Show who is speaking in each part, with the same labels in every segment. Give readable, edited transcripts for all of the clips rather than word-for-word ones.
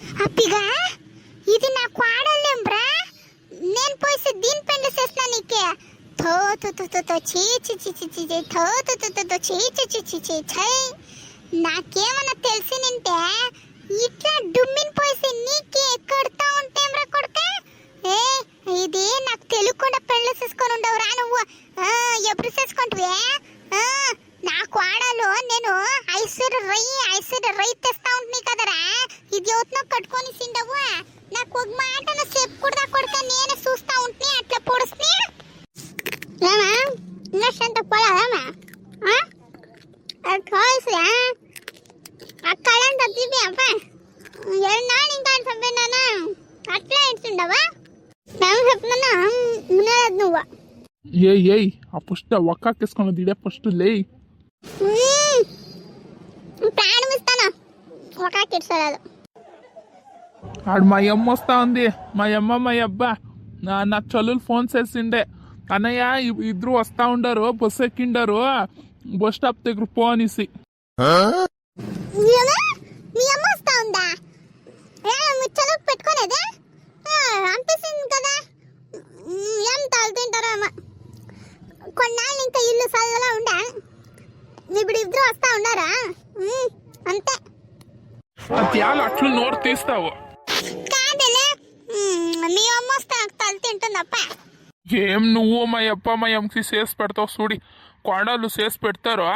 Speaker 1: అప్పిగా ఇది నా కోడలేంబ్రా, నేను పోయి దీని పెళ్లి చేస్తా నీకే. తో తో తో తో తో చీ చీ చీ చీ చీ చీ తో తో తో తో తో చీ చీ చీ చీ చీ ఛై. నాకేమన్నా తెలిసి నింటే ఇట్లా డుమ్మిని పోయి నీకే ఎక్కడుతా ఉంటేమ్రా కొడుక. ఏ ఇది నాకు తెలియకుండా పెళ్లి చేసుకొని ఉండవురా నువ్వు. ఎప్పుడు చేసుకుంటువే? నా కోడలు నేను ఐశ్వర్య రై తెస్తా ఉంటుంది కదరా, ఇది ఎవరినో కట్టుకొని సిండవు. నాకు ఒక మాట చెప్పకూడదా కొడుక, నేనే చూస్తా ఉంటున్నా అట్లా పొడుస్తున్నా. ఏమా ఇంకా పోలేదామా? అది కాల్సిరా అక్కడంత తీపి అప్ప ఎన్నాళ్ళు ఇంకా చెప్పినానా అట్లా ఇస్తుండవా? మేము చెప్తున్నా వినలేదు నువ్వు.
Speaker 2: ఏయ్ ఆ ఫస్ట్ ఒక్కాకేసుకున్నది ఇడే ఫస్ట్ లే.
Speaker 1: ప్రాణం ఇస్తాను ఒక్కాకిడ్చలేదు.
Speaker 2: ఆడు మా అమ్మ వస్తా ఉంది, మా అమ్మ మా అబ్బా నా చల్లులు ఫోన్ చేసిండే, అన్నయ్య ఇద్దరు వస్తా ఉండారు, బస్సు ఎక్కిండారు, బస్ స్టాప్ దగ్గర పో అనేసి.
Speaker 1: మీ అమ్మ వస్తా ఉందా? ముచ్చలకు పెట్టుకోలేదా అనిపిస్తుంది కదా. ఏం తాలు తింటారో అమ్మ. కొన్నాళ్ళు ఇంకా ఇల్లు చల్లగా ఉండా, ఇప్పుడు ఇద్దరు వస్తా ఉండారా? అంతే.
Speaker 2: అట్లు నోరు తీస్తావు
Speaker 1: కాదలే, మీ అమ్మ వస్తే నాకు తల తింటుందప్ప.
Speaker 2: ఏం నువ్వు మా అప్ప మా అమ్మకి చేసి పెడతావు చూడి, కోడలు చేసి పెడతారు,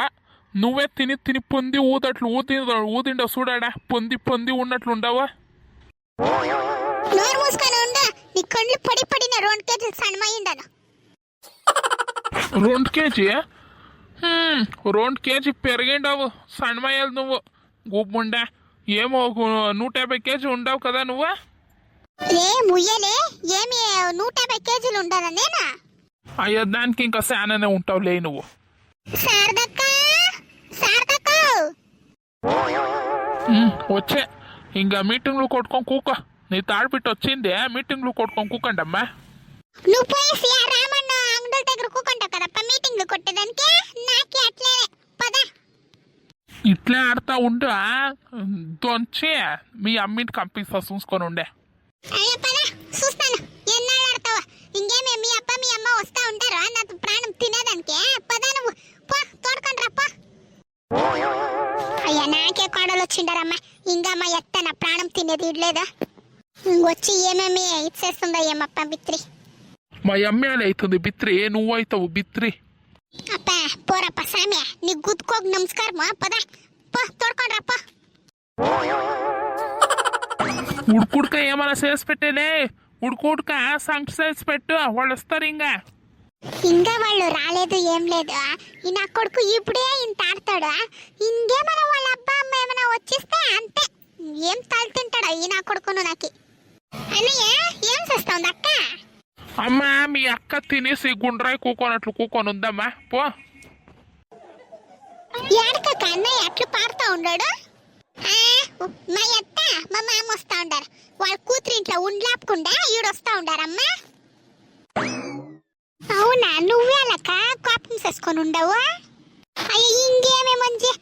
Speaker 2: నువ్వే తిని తిని పొంది ఊదట్లు ఊదిండవు చూడాడా, పొంది ఉన్నట్లు ఉండవా?
Speaker 1: నోరు మూసుకొని ఉండా, నీ కళ్ళు పడి పడిన 2 కేజీలు సన్నమైండను.
Speaker 2: 2 కేజీ 2 కేజీ పెరిగిండవు సన్నమయ్యాలి నువ్వు. గుబ్బుండా ఏమో 150 కేజీ ఉండవు కదా నువ్వు.
Speaker 1: ఏ ముయ్యలే, ఏమి 150 కేజీలు ఉండాలా నేనా?
Speaker 2: అయ్యో దానికి ఇంకా శాననే ఉంటావు లే నువ్వు. వచ్చే ఇంకా మీటింగ్లు కొట్టుకొని కూక, నీ తాడిపిట్టు వచ్చిందే మీటింగ్లు కొట్టుకొని కూకండి అమ్మా.
Speaker 1: నువ్వు పోయి రామన్న అంగడి దగ్గర కూకుంటావు కదప్ప మీటింగ్లు కొట్టేదానికి. నాకే అట్లే పద.
Speaker 2: ఇట్లే ఆడుతా ఉండు, దొంచి మీ అమ్మింటి కంపిస్తా చూసుకొని ఉండే.
Speaker 1: అయ్యో పద చూస్తాను ఎన్నాళ్ళు ఆడతావా. ఇంకేమే మీ అప్ప మీ అమ్మ వస్తా ఉంటారా నాకు ప్రాణం తినేదానికి. పద నువ్వు పో, తోడుకొని రా పో. అయ్యా నాకే కోడలు వచ్చిండారమ్మా, ఇంకా మా ఎత్త నా ప్రాణం తినేది ఇడ్లేదా. ఇంకొచ్చి ఏమేమి ఇచ్చేస్తుందా ఏమప్ప బిత్రి.
Speaker 2: మా అమ్మాయి అవుతుంది బిత్రి, నువ్వు అవుతావు బిత్రి.
Speaker 1: అప్ప పోరప్ప సామి, నీ గుద్దుకోకు నమస్కారమా. పద పో, తోడుకొని రా పో.
Speaker 2: ఉడుకుడుక ఏమైనా చేసి పెట్టేలే, ఉడుకుడుక సంగతి చేసి పెట్టు, వాళ్ళు వస్తారు.
Speaker 1: ఇంకా వాళ్ళు రాలేదు ఏం లేదు. ఈ నా కొడుకు ఇప్పుడే ఇంత ఆడతాడు. ఇంకేమైనా వాళ్ళ అబ్బా అమ్మ ఏమైనా వచ్చిస్తే అంతే, ఏం తల తింటాడా ఈ నా కొడుకును నాకు. అన్నయ్య ఏం చేస్తావు అక్క?
Speaker 2: అమ్మా మీ అక్క తినేసి గుండ్రాయి కూకొని ఉందమ్మా పో.
Speaker 1: ఏడకక్క అన్నయ్య అట్లు పాడుతూ ఉన్నాడు. మా అత్త మా మామ వస్తా ఉండారు, వాళ్ళ కూతురు ఇంట్లో ఉండలేకుండా ఈడొస్తా ఉండారమ్మా. అవునా, నువ్వే అలక కోపం చేసుకొని ఉండవు. అయ్యో ఇంకేమే మంచి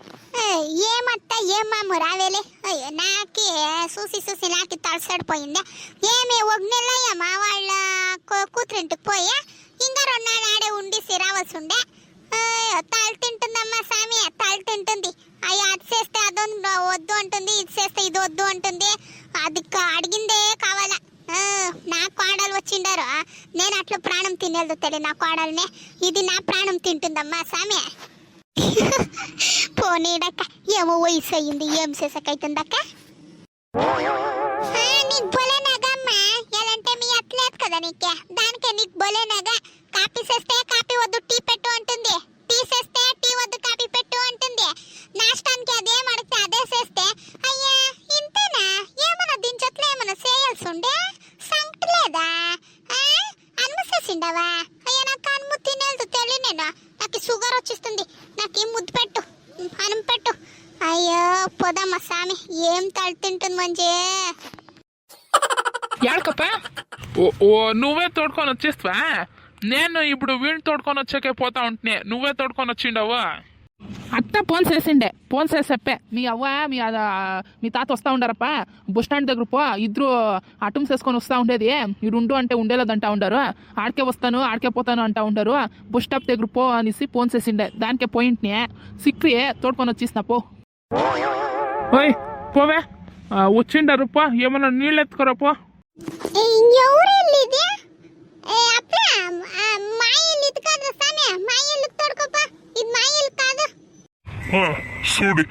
Speaker 1: ఏమత్తా ఏం మాము రావేలే. అయ్యో నాకే చూసి నాకు తలసడిపోయిందా. ఏమే 1 నెల మా వాళ్ళ కూతురింటికి పోయా, ఇంకా 2 నాళ్ళు ఆడే ఉండి రావాల్సి ఉండే. తల తింటుందమ్మా సామి, తల తింటుంది. అయ్యో అది చేస్తే అదొందు వద్దు అంటుంది, ఇది చేస్తే ఇది వద్దు అంటుంది. అది అడిగిందే కావాలా. నా కోడలు వచ్చిండారు, నేను అట్లా ప్రాణం తినేది తెలియదు నా కోడల్ని. ఇది నా ప్రాణం తింటుందమ్మా సామి. పోనీడక్క ఏమో వయసు అయ్యింది, ఏం చేసాకైతుందక్క. నీకు బొలేనాగమ్మా, ఎలాంటే మీ అట్లేదు కదా నీకే, దానికే నీకు బొలేనాగా. కాపీ చేస్తే కాపీ వద్దు టీ పెట్టు అంటుంది, టీ చేస్తే టీ వద్దు కాపీ పెట్టు అంటుంది. నాష్టానికి అదేం అడిగితే అదే చేస్తే అయ్యా ఇంతేనా, ఏమన్నా దించట్లో ఏమన్నా చేయాల్సి ఉండే సంకలేదా? అనుమసేసిండవా? అయ్యా నాకు అనుము తినేది తెలియ, నేను నాకు షుగర్ వచ్చిస్తుంది, నాకు ముద్దు పెట్టు అన్నం పెట్టు. అయ్యో పోదమ్మా సామి, ఏం తల తింటుంది మంచి.
Speaker 2: యాడకప్ప నువ్వే తోడుకొని వచ్చేస్తావా? నేను ఇప్పుడు వీళ్ళు తోడుకొని వచ్చాకే పోతా ఉంటున్నా, నువ్వే తోడుకొని వచ్చిండవు. అత్త ఫోన్ చేసిండే ఫోన్ చేసి చెప్పే మీ అవ్వ మీ తాత వస్తూ ఉండారప్ప బస్ స్టాండ్ దగ్గర పో ఇద్దరు అటమ్స్ వేసుకొని వస్తూ ఉండేది మీరు ఉండు అంటే ఉండేలేదంటా ఉండారు ఆడికే వస్తాను ఆడికే పోతాను అంటా ఉండారు బస్ స్టాప్ దగ్గర పో అనేసి ఫోన్ చేసిండే దానికే పాయింట్ని సిక్కి తోడుకొని వచ్చేసిన పో ఓయ్ పోవే వచ్చిండారు పో ఏమన్నా నీళ్ళు ఎత్తుకోరా పో
Speaker 1: ఎవరెళ్ళిది అప్ప మా ఇల్లు ఇది కాదు సామి మా ఇల్లు తోడుకోప ఇది మా ఇల్లు కాదు
Speaker 3: చూడు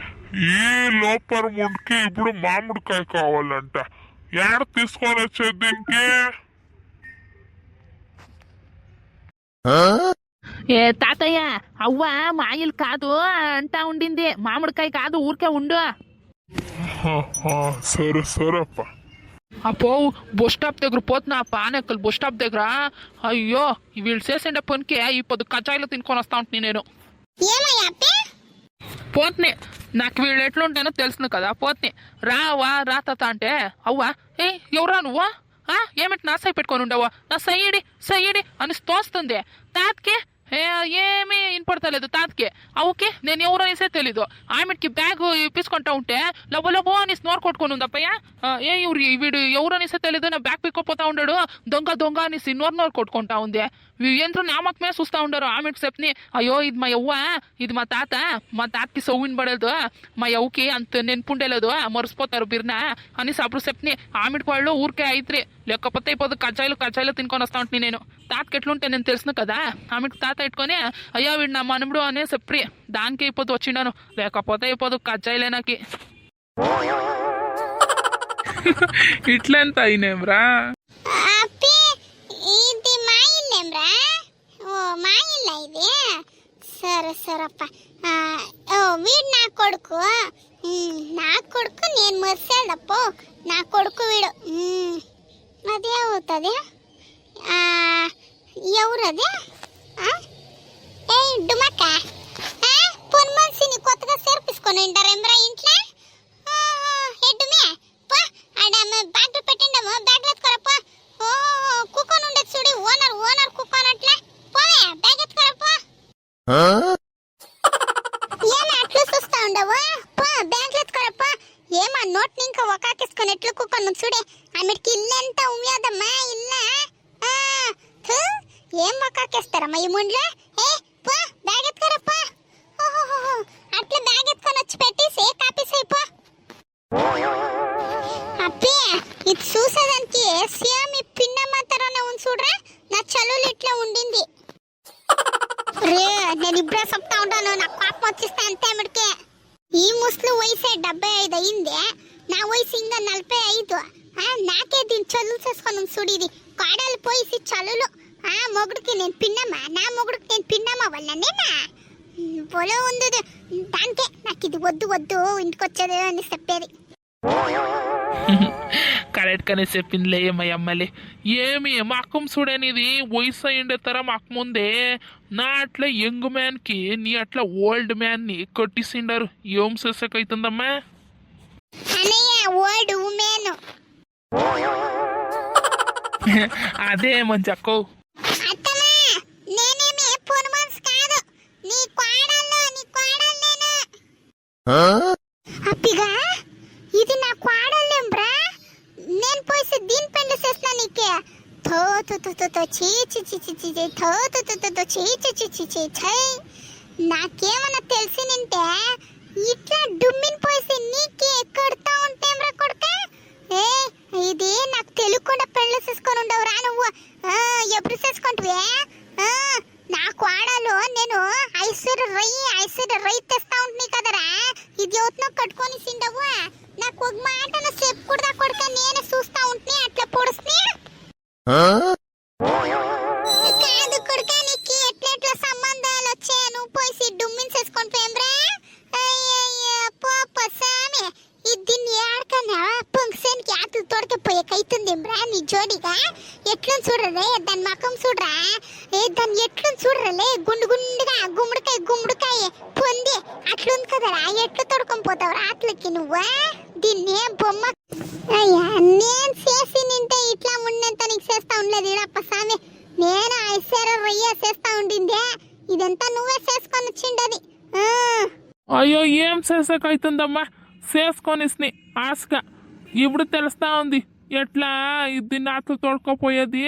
Speaker 3: ఈ లోపల ముందుకి ఇప్పుడు మామిడికాయ కావాలంట ఏడ తీసుకొని వచ్చేది దీనికి
Speaker 2: ఏ తాతయ్య అవ్వ మాయిల్ కాదు అంటా ఉండింది మామిడికాయ కాదు ఊరికే ఉండు
Speaker 3: సరే సరేప్ప
Speaker 2: అప్పో బస్ స్టాప్ దగ్గర పోతున్నా పానెక్కలు బస్ స్టాప్ దగ్గర అయ్యో వీళ్ళు చేసిండే పనికి ఈ పొద్దు కచాయిలు తినుకొని వస్తా ఉంటుంది నేను
Speaker 1: ఏమయ్యా అప్పే
Speaker 2: పోతుని నాకు వీళ్ళు ఎట్లుంటానో తెలుసును కదా పోతుని రావా రా తాత అంటే అవ్వా ఏ ఎవరా నువ్వు ఏమిటి నా సై పెట్టుకొని ఉండవా నా సయ్యడి అని తోస్తుంది తాతకి ఏమీ వినపడతలేదు తాతకి అవుకే నేను ఎవరు అనేసే తెలీదు ఆమెకి బ్యాగ్ ఇప్పించుకుంటా ఉంటే లబో అని స్నోర్ కొట్టుకొని ఉందప్పయ్య వీడు ఎవరు అనేసే తెలీదు నా బ్యాగ్ పిక్కపోతా ఉన్నాడు దొంగ అనేసి నోరు కొట్టుకుంటా ఉంది ఏంటో నామకమే చూస్తూ ఉండారు ఆమెకి చెప్పని అయ్యో ఇది మా యవ్వ ఇది మా తాతకి సౌవిని పడలేదు మా యవ్వకి అంత నెన్పుండేలేదు మరిసిపోతారు బిర్నా అనేసి అప్పుడు చెప్పని ఆమెకి వాళ్ళు ఊరికే అయిత్రి లేకపోతే ఇప్పుడు కచాయిలు తినుకొని వస్తా ఉంటుంది నేను తాతకి ఎట్లుంటే నేను తెలుసును కదా ఆమెకి తాత పెట్టుకొని అయ్యో వీడు నా మనముడు అనే చెప్పి దానికి ఇప్పుడు వచ్చిండాను లేకపోతే ఇప్పుడు కచాయిలే నాకి ఇట్లెంత అయినేమ్రా
Speaker 1: అప్పే ఇది మా ఇల్లేమ్రా ఓ మా ఇల్లా ఇది సరప్ప వీడు నా కొడుకు నేను మర్సాడప్పో నా కొడుకు వీడు అదే అవుతుంది ఎవరది ఏ డుమక్క పొన్ మనిషిని కొత్తగా చేర్పించుకొని ఉంటారేమ్రా ఇంట్లో ఎడ్డుమే పో ఆడ బ్యాగ్ పెట్టిండము బ్యాగ్ ఎత్తుకోరప్ప ఓ కుక్కొని ఉండేది చూడు ఓనర్ కుక్కోనట్లే పోవే బ్యాగ్ ఎత్తుకోరప్ప ఏమా అట్లు చూస్తా ఉండవు పో బ్యాగ్ ఎత్తుకోరప్ప ఏమా నోట్ని ఇంకా ఒకాకేసుకొని ఎట్లు కుక్కొని చూడే ఆమెకి ఇల్లంతా ఉమ్యాదమ్మా ఇల్లా ఏం ఒకాకేస్తారమ్మా ఈ ముండ్లో ఏ పో బ్యాగ్ ఎత్తుకోరప్ప అట్లా బ్యాగ్ ఎత్తుకొని వచ్చి పెట్టేసి కాపీస్ అయిపో అప్పే ఇది చూసేదానికి సేమ్ ఈ పిన్నమ్మ తరనే ఉంది చూడరా నా చలులు ఇట్లా ఉండింది రే నేను ఇప్పుడే చెప్తా ఉంటాను నాకు కోపం వచ్చేస్తా అంతే అమ్మడికే ఈ ముసలు వయసే 75 అయింది నా వయసు ఇంకా 45 నాకే దీని చలులు చేసుకొని చూడు ఇది కాడలు పోయి చలులు మొగుడికి నేను పిన్నమ్మా నా మొగుడికి నేను పిన్నమ్మా వల్లనేనా పొలో ఉంది దానికే నాకు ఇది వద్దు ఇంటికి వచ్చేది అని చెప్పేది
Speaker 2: కరెక్ట్గానే చెప్పిందిలే మా అమ్మలే ఏమి మా అక్కం చూడనిది వయసు అయ్యిండే తర మాకు ముందే నా అట్లా యంగ్ మ్యాన్కి నీ అట్లా ఓల్డ్ మ్యాన్ని కొట్టిసిండారు ఏం చేసాకైతుందమ్మా
Speaker 1: అనయ్య ఓల్డ్ ఉమెన్
Speaker 2: అదే మంచి అక్కో
Speaker 1: అత్తమ్మా నేనేమి పొను మనసు కాదు నీ కోడలు నేను అప్పిగా ఇది నా కోడలేంబ్రా నేను పోయి దీని పెండ్లి చేస్తా నీకే నాకేమన్నా తెలిసి నింటే ఇట్లా డుమ్మిని పోసి నీకే కడతా ఉంటేమ్రా కొడుక ఇది నాకు తెలియకుండా పెళ్లి చేసుకొని ఉండవురా నువ్వు ఎప్పుడు చేసుకుంటువే నా కోడలు నేను ఐశ్వర్య రై తెస్తా ఉంటుంది కదరా ఇది ఎవరినో కట్టుకొని సిండవు నాకు ఒక మాట చెప్పకూడదా కొడుక నేనే చూస్తా ఉంటే అట్లా పొడుస్తున్నా కాదు కొడుక నీకు ఎట్లా సంబంధాలు వచ్చాయి నువ్వు పోయి డుమ్మిని చేసుకొని పోయింబ్రా సామి దీన్ని ఆడకన్నా పొంగసేనికి ఆతులు తోడకపోయేకైతుంది నీ జోడిగా ఎట్లు చూడరే దాని మకం చూడరా దాన్ని ఎట్లు చూడరలే గుండుగా గుమ్మడికాయ పొంది అట్లుంది కదరా ఎట్లు తొడుకొని పోతావురా అట్లకి నువ్వు దీన్ని బొమ్మ అయ్యా నేను చేసి నింటే ఇట్లా ఉండేంత నీకు చేస్తా ఉండలేదు ఈడప్ప సామి నేను ఐశ్వర్య రొయ్య చేస్తా ఉండిందే ఇదంతా నువ్వే చేసుకొని వచ్చిండది
Speaker 2: అయ్యో ఏం చేసాకైతుందమ్మా, చేసుకొనిస్ని ఆశగా. ఇప్పుడు తెలుస్తా ఉంది ఎట్లా దీన్ని అట్లా తోడుకోపోయేది,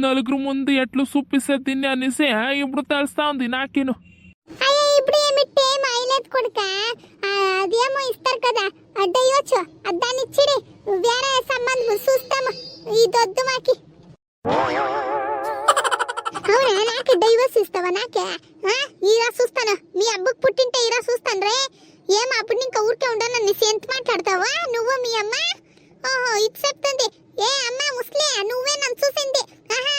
Speaker 2: నలుగురు ముందు ఎట్లు చూపిస్తే దీన్ని అనేసి ఇప్పుడు తెలుస్తా ఉంది నాకేను.
Speaker 1: అయ్యో ఇప్పుడు ఏమిట్టే మైలేజ్ కొడుక, అదేమో ఇస్తారు కదా అడ్డయ్యొచ్చు, అద్దాన్ని ఇచ్చిడి వేరే సంబంధం చూస్తాము, ఇదొద్దు మాకి. అవునా, నాకు డైవర్స్ ఇస్తావా? నాకే ఈరా చూస్తాను, మీ అబ్బకు పుట్టింటే ఈరా చూస్తాను రే. ఏం అప్పుడు ఇంకా ఊరికే ఉండను, నీ ఎంత మాట్లాడతావా నువ్వు మీ అమ్మ? ఓహో ఇది చెప్తుంది. ఏ అమ్మ ముస్లి, నువ్వే నన్ను చూసింది. ఆహా